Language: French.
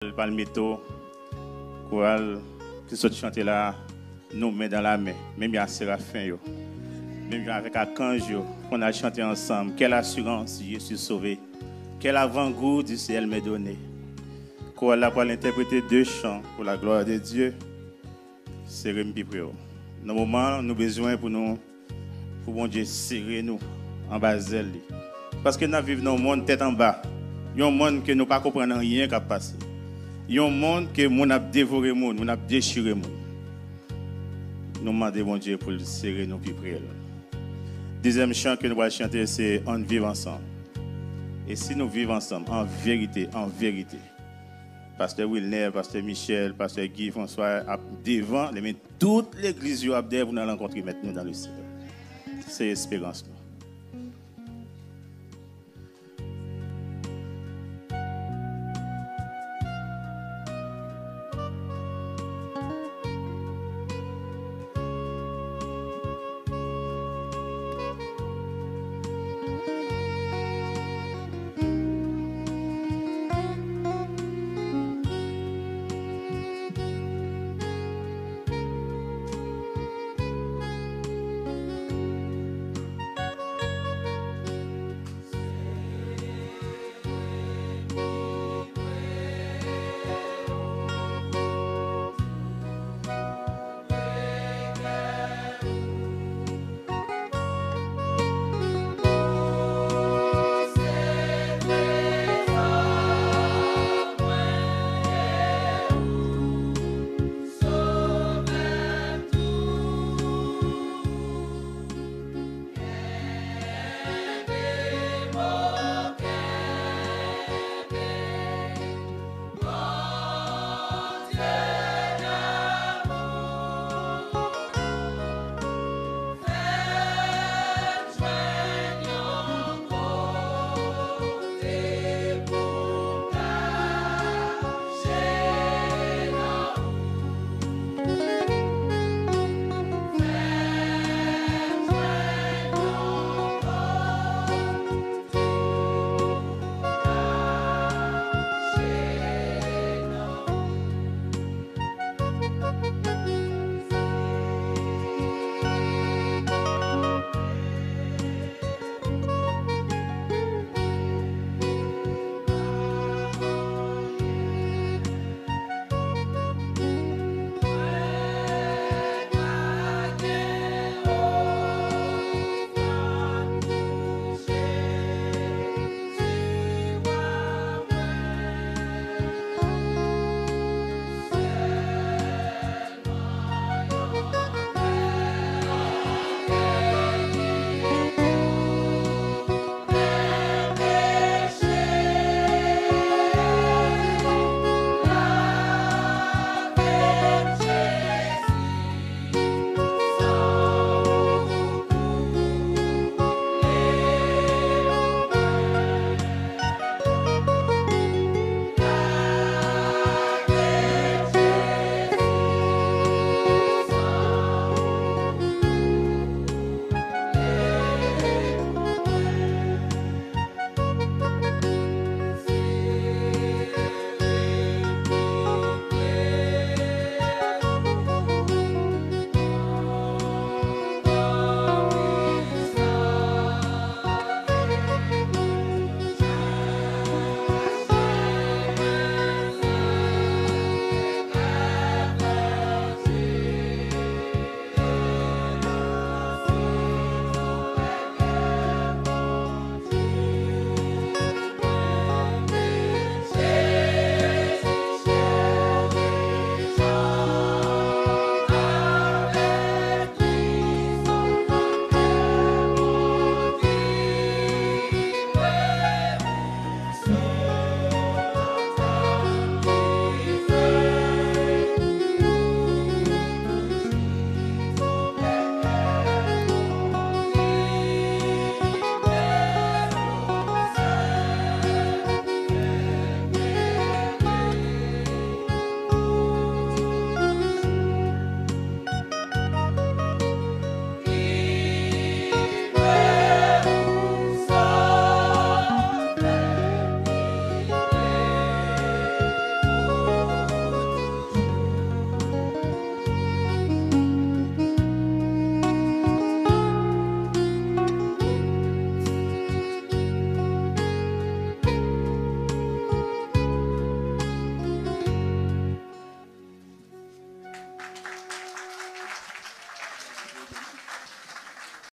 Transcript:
Le palmetto, chorale, qui sont chanter là, nous mains dans la main, même à Séraphin, même avec Archange, on a chanté ensemble. Quelle assurance, je suis sauvé. Quel avant-goût du ciel m'est donné. Chorale là pour l'interpréter deux chants pour la gloire de Dieu. C'est Rémi Pipreo. Dans le moment, nous avons besoin pour bon Dieu serrer nous en bas d'elle. Parce que nous vivons dans un monde tête en bas. Il y a un monde que nous ne comprenons rien qui a passé. Il y a un monde que nous avons dévoré, nous avons déchiré. Nous demandons bon Dieu pour le serrer nous puis prier. Deuxième chant que nous allons chanter, c'est On vit ensemble. Et si nous vivons ensemble, en vérité, Pasteur Wilner, Pasteur Michel, Pasteur Guy, François, devant, toute l'église, vous allez rencontrer maintenant dans le ciel. C'est l'espérance.